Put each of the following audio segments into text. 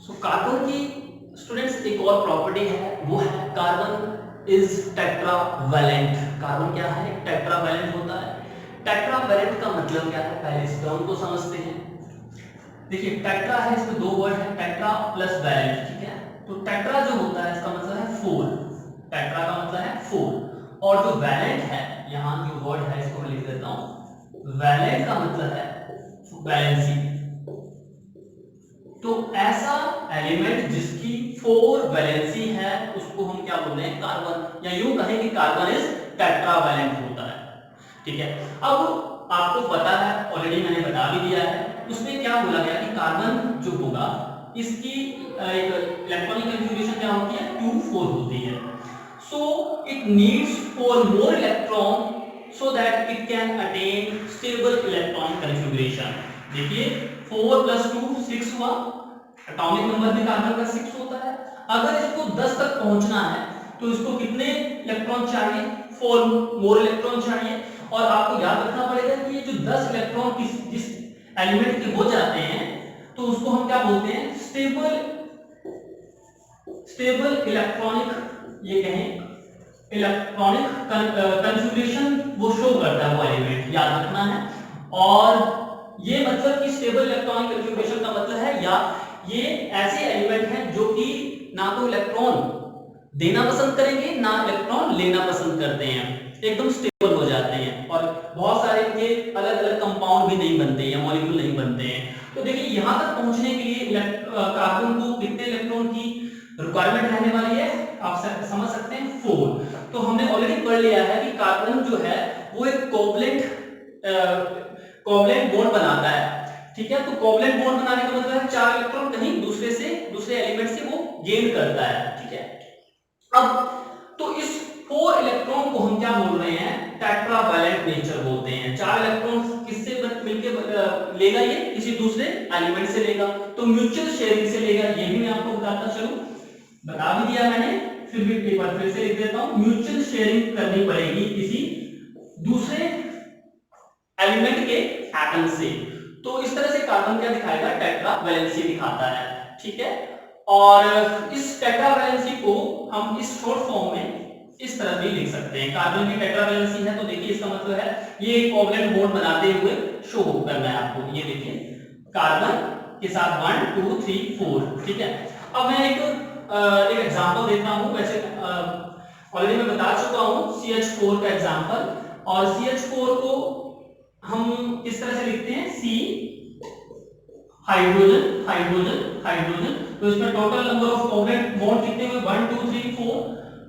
So carbon की students एक और प्रॉपर्टी है, वो है कार्बन इज टेट्रावैलेंट। कार्बन क्या है? टेट्रावैलेंट होता है। टेट्रावैलेंट का मतलब क्या है, पहले इस टर्म को समझते हैं। देखिए टेट्रा है, इसमें दो वर्ड है, टेट्रा प्लस वैलेंट, ठीक है। तो टेट्रा जो होता है इसका मतलब है फोर, टेट्रा का मतलब है फोर। और जो वैलेंट है, यहाँ जो वर्ड है इसको मैं लिख देता हूं, वैलेंट का मतलब है वैलेंसी। तो ऐसा एलिमेंट जिसकी फोर वैलेंसी है उसको हम क्या बोल रहे हैं? कार्बन, या यूं कहें कि कार्बन इज टेट्रावैलेंट होता है, ठीक है। अब आपको पता है, ऑलरेडी मैंने बता भी दिया है, उसमें क्या बोला गया कि कार्बन जो होगा इसकी एक इलेक्ट्रॉनिक कन्फिग्रेशन क्या होती है? 2 4 होती है। So it needs for more electron so that it can attain stable electronic configuration। देखिए 4 + 2 6 हुआ, एटॉमिक नंबर भी कार्बन का 6 होता है। अगर इसको 10 तक पहुंचना है तो इसको कितने इलेक्ट्रॉन चाहिए? 4 मोर इलेक्ट्रॉन चाहिए। और आपको याद रखना पड़ेगा कि ये जो 10 इलेक्ट्रॉन जिस एलिमेंट के हो जाते हैं तो उसको हम क्या बोलते हैं? स्टेबल इलेक्ट्रॉनिक, ये कहें इलेक्ट्रॉनिक कन्फिग्रेशन वो शो करता है वो एलिमेंट, याद रखना है। और ये मतलब कि स्टेबल इलेक्ट्रॉनिक कन्फिग्रेशन का मतलब है या ये ऐसे एलिमेंट हैं जो कि ना तो इलेक्ट्रॉन देना पसंद करेंगे ना इलेक्ट्रॉन लेना पसंद करते हैं, एकदम स्टेबल हो जाते हैं। और बहुत सारे इनके अलग अलग कंपाउंड भी नहीं बनते या मॉलिक्यूल नहीं बनते हैं। तो देखिए यहां तक पहुंचने के लिए कार्बन को कितने इलेक्ट्रॉन की रिक्वायरमेंट रहने वाली है? आप समझ सकते हैं 4। तो हमने ऑलरेडी पढ़ लिया है कि कार्बन जो है वो एक कोवलेंट बॉन्ड बनाता है, ठीक है। तो कोवलेंट बॉन्ड बनाने का मतलब है 4 इलेक्ट्रॉन कहीं दूसरे एलिमेंट से वो गेन करता है, ठीक है। अब तो इस 4 इलेक्ट्रॉन को हम क्या बोल रहे हैं? टेट्रावैलेंट नेचर बोलते हैं। 4 इलेक्ट्रॉन किससे मिलके लेगा? ये किसी दूसरे एलिमेंट से लेगा, तो म्यूचुअल शेयरिंग से लेगा। ये भी मैं आपको बताता चलूं, बता भी दिया मैंने, फिर भी एक बार फिर से लिख देता हूं। म्यूचुअल शेयरिंग करनी पड़ेगी किसी दूसरे एलिमेंट के एटम से। तो इस तरह से कार्बन क्या दिखाएगा? टेट्रावैलेंसी दिखाता है, ठीक है। और इस टेट्रावैलेंसी को हम इस शॉर्ट फॉर्म में इस तरह भी लिख सकते हैं। कार्बन की टेट्रावैलेंसी है तो देखिए इसका मतलब है ये कोवलेंट बॉन्ड बनाते हुए शो करना है आपको। ये देखिए कार्बन के साथ 1 2 3 4, ठीक है। अब मैं एक एग्जांपल देता हूं। वैसे ऑलरेडी मैं बता चुका हूं CH4 का एग्जांपल। और CH4 को हम किस तरह से लिखते हैं? C hydrogen hydrogen hydrogen. तो इसमें total number of covalent bond कितने हुए? 1 2 3 4।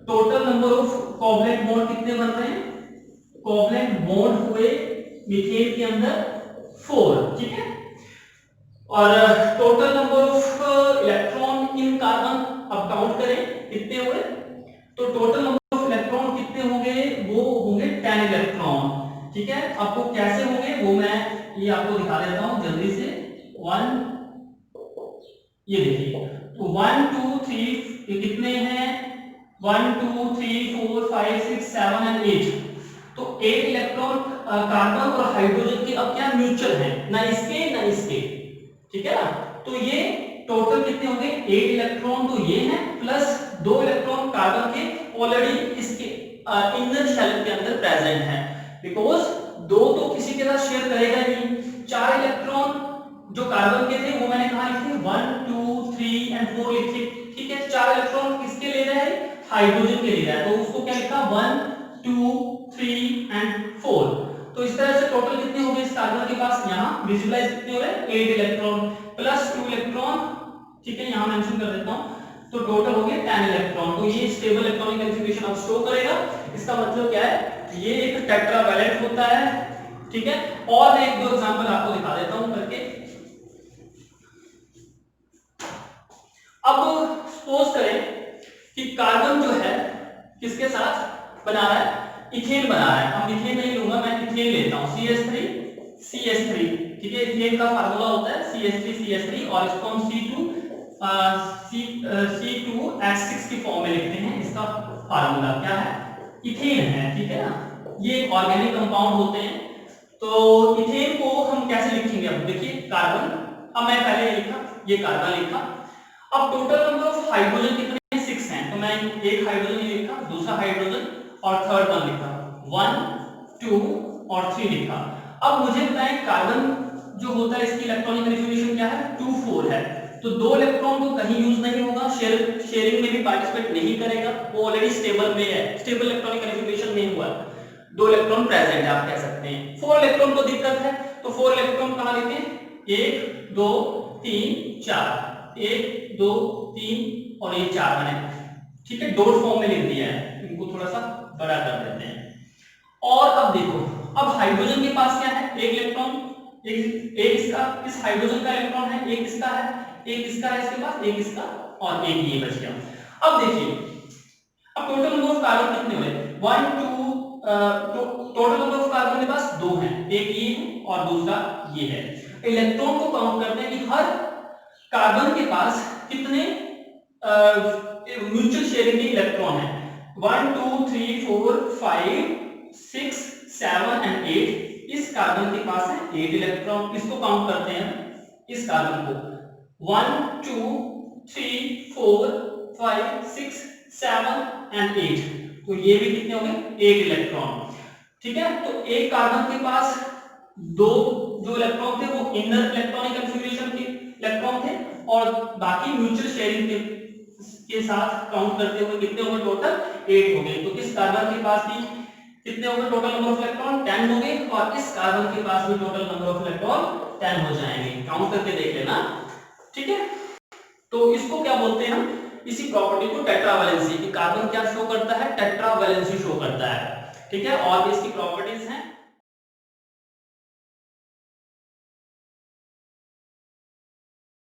Total number of covalent bond कितने बन रहे हैं? कोवलेंट बॉन्ड हुए मीथेन के अंदर 4, ठीक है। और total number of electron in carbon अब काउंट करें कितने हुए? तो टोटल नंबर ऑफ इलेक्ट्रॉन कितने होंगे? वो होंगे 10 इलेक्ट्रॉन, ठीक है। आपको कैसे होंगे वो मैं ये आपको दिखा देता हूं जल्दी से। 1, ये देखिए, तो 1 2 3 ये कितने हैं? 1 2 3 4 5 6 7 एंड 8। तो 8 इलेक्ट्रॉन कार्बन और हाइड्रोजन के अब क्या म्यूचुअल हैं, ना इसके ना इसके, ठीक है ना। तो ये टोटल कितने होंगे? 8 इलेक्ट्रॉन तो ये हैं प्लस 2 इलेक्ट्रॉन कार्बन के ऑलरेडी इसके इनर शेल के अंदर प्रेजेंट है। बिकॉज 2 तो किसी के साथ शेयर करेगा नहीं। 4 इलेक्ट्रॉन जो कार्बन के थे वो मैंने कहा लिखे 1 2 3 एंड 4 लिखे, ठीक है। 4 इलेक्ट्रॉन किसके ले रहा है? हाइड्रोजन के ले रहा है, तो उसको क्या लिखा? 1 2 3 एंड 4। तो इस तरह से टोटल कितने हो गए इस कार्बन के पास? यहां विजुअलाइज कितने हो रहे हैं? 8 इलेक्ट्रॉन प्लस 2 इलेक्ट्रॉन, ठीक है, यहां मेंशन कर देता हूं। तो टोटल हो गए 10 इलेक्ट्रॉन। तो ये स्टेबल इलेक्ट्रॉनिक कन्फिग्रेशन अब शो करेगा। इसका मतलब क्या है? ये एक टेट्रावैलेंट होता है, ठीक है। और मैं 1 2 एग्जांपल आपको दिखा देता हूं करके। अब सपोज करें कि कार्बन जो है किसके साथ बना रहा है? इथेन बना रहा है। अब इथेन नहीं लूंगा, मैं इथेन लेता हूं, CH3, ठीक है। इथेन का फार्मूला होता है CH3 और इसको हम C2H6 की फॉर्म में लिखते हैं। इसका फार्मूला क्या है? इथेन है, ठीक है ना। ये ऑर्गेनिक कंपाउंड होते हैं। तो इथेन को हम कैसे लिखेंगे? अब देखिए कार्बन, अब मैं पहले लिखा, ये कार्बन लिखा। अब टोटल नंबर ऑफ हाइड्रोजन कितने हैं? 6 हैं। तो मैं एक हाइड्रोजन ये लिखा, दूसरा हाइड्रोजन और थर्ड वन लिखा, 1 2 और 3 लिखा। अब मुझे बताएं कार्बन जो होता है इसकी इलेक्ट्रॉनिक कन्फिग्रेशन क्या है? 2 4 है। तो दो इलेक्ट्रॉन तो कहीं यूज नहीं होगा, शेयरिंग में भी पार्टिसिपेट नहीं करेगा, वो ऑलरेडी स्टेबल में है, स्टेबल इलेक्ट्रॉनिक कन्फिग्रेशन नहीं हुआ, दो इलेक्ट्रॉन प्रेजेंट है आप कह सकते हैं। 4 इलेक्ट्रॉन को दिक्कत है, तो 4 इलेक्ट्रॉन कहां लेते हैं? 1 2 3 4, 1 2 3 और ये 4 मैंने, ठीक है, डॉट फॉर्म में लिख दिया है, इनको थोड़ा सा बड़ा कर देते हैं। और अब देखो, अब हाइड्रोजन के पास क्या है? एक इलेक्ट्रॉन, एक इसका, इस हाइड्रोजन का इलेक्ट्रॉन है, एक इसका है, एक इसका है इसके पास, एक इसका और एक ये बच गया। अब देखिए, अब टोटल नंबर ऑफ कार्बन कितने हुए? 1 2, टोटल नंबर ऑफ कार्बन के पास 2 हैं, एक ये है और दूसरा ये है। इलेक्ट्रॉन को काउंट करते हैं कि हर कार्बन के पास कितने म्यूचुअल शेयरिंग के इलेक्ट्रॉन है। 1 2 3 4 5 6 7 एंड 8, इस कार्बन के पास है 8 इलेक्ट्रॉन, इसको काउंट करते हैं इस कार्बन को, 1 2 3 4 5 6 7 एंड 8, तो ये भी कितने होंगे? 8 इलेक्ट्रॉन, ठीक है। तो एक कार्बन के पास दो जो इलेक्ट्रॉन थे वो इनर इलेक्ट्रॉनिक कन्फिग्रेशन के इलेक्ट्रॉन थे, और बाकी म्यूचुअल शेयरिंग के साथ काउंट करते हुए कितने होंगे? टोटल 8 हो गए। तो इस कार्बन के पास भी कितने होंगे टोटल नंबर ऑफ इलेक्ट्रॉन? 10 हो गए, और इस कार्बन के पास भी टोटल नंबर ऑफ इलेक्ट्रॉन 10 हो जाएंगे। काउंट करके देख लेना, ठीक है। तो इसको क्या बोलते हैं हम? इसी प्रॉपर्टी को टेट्रावैलेंसी, कि कार्बन क्या शो करता है? टेट्रावैलेंसी शो करता है, ठीक है। और इसकी प्रॉपर्टीज हैं